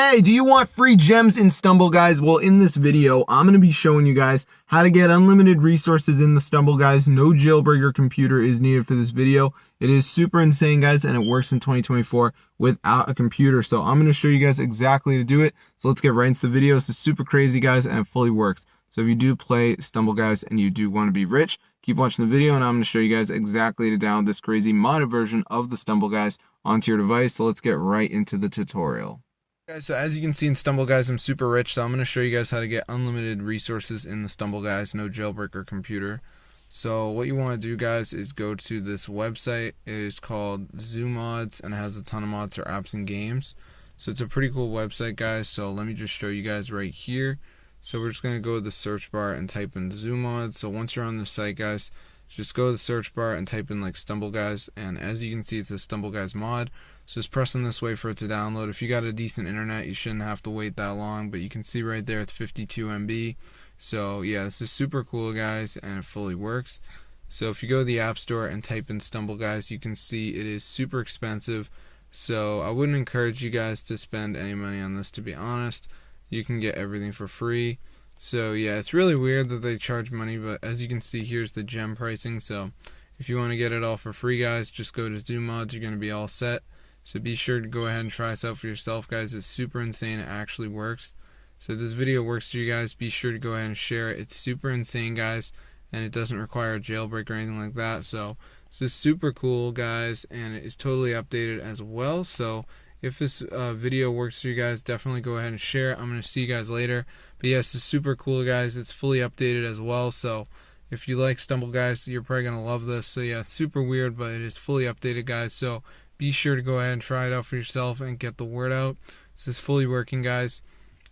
Hey, do you want free gems in Stumble Guys? Well, in this video, I'm going to be showing you guys how to get unlimited resources in the Stumble Guys. No jailbreak or computer is needed for this video. It is super insane, guys, and it works in 2024 without a computer. So I'm going to show you guys exactly how to do it. So let's get right into the video. This is super crazy, guys, and it fully works. So if you do play Stumble Guys and you do want to be rich, keep watching the video, and I'm going to show you guys exactly how to download this crazy modded version of the Stumble Guys onto your device. So let's get right into the tutorial. Guys, so as you can see in Stumble Guys, I'm super rich, so I'm going to show you guys how to get unlimited resources in the Stumble Guys, no jailbreak or computer. So what you want to do, guys, is go to this website. It is called ZooMods, and it has a ton of mods for apps and games. So it's a pretty cool website, guys, so let me just show you guys right here. So we're just going to go to the search bar and type in ZooMods. So once you're on the site, guys, just go to the search bar and type in like Stumble Guys, and as you can see, it's a Stumble Guys mod. So just press on this way for it to download. If you got a decent internet, you shouldn't have to wait that long, but you can see right there it's 52 MB. So yeah, this is super cool, guys, and it fully works. So if you go to the App Store and type in Stumble Guys, you can see it is super expensive. So I wouldn't encourage you guys to spend any money on this, to be honest. You can get everything for free. So yeah, it's really weird that they charge money, but as you can see, here's the gem pricing. So if you want to get it all for free, guys, just go to ZooMods. You're going to be all set. So be sure to go ahead and try this out for yourself, guys. It's super insane. It actually works. So if this video works for you guys, be sure to go ahead and share it. It's super insane, guys, and it doesn't require a jailbreak or anything like that. So this is super cool, guys, and it is totally updated as well. So if this video works for you guys, definitely go ahead and share it. I'm going to see you guys later. But yes, it's super cool, guys. It's fully updated as well. So if you like Stumble Guys, you're probably going to love this. So yeah, it's super weird, but it is fully updated, guys. So be sure to go ahead and try it out for yourself and get the word out. This is fully working, guys,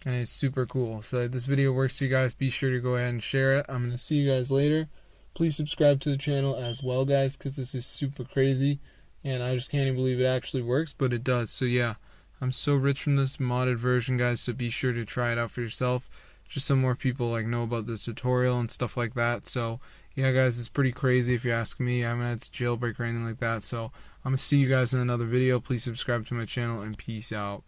and it's super cool. So if this video works for you guys, be sure to go ahead and share it. I'm going to see you guys later. Please subscribe to the channel as well, guys, because this is super crazy. And I just can't even believe it actually works, but it does. So yeah, I'm so rich from this modded version, guys, so be sure to try it out for yourself. Just so more people know about the tutorial and stuff like that. So yeah, guys, it's pretty crazy if you ask me. I haven't had to jailbreak or anything like that. So I'm going to see you guys in another video. Please subscribe to my channel, and peace out.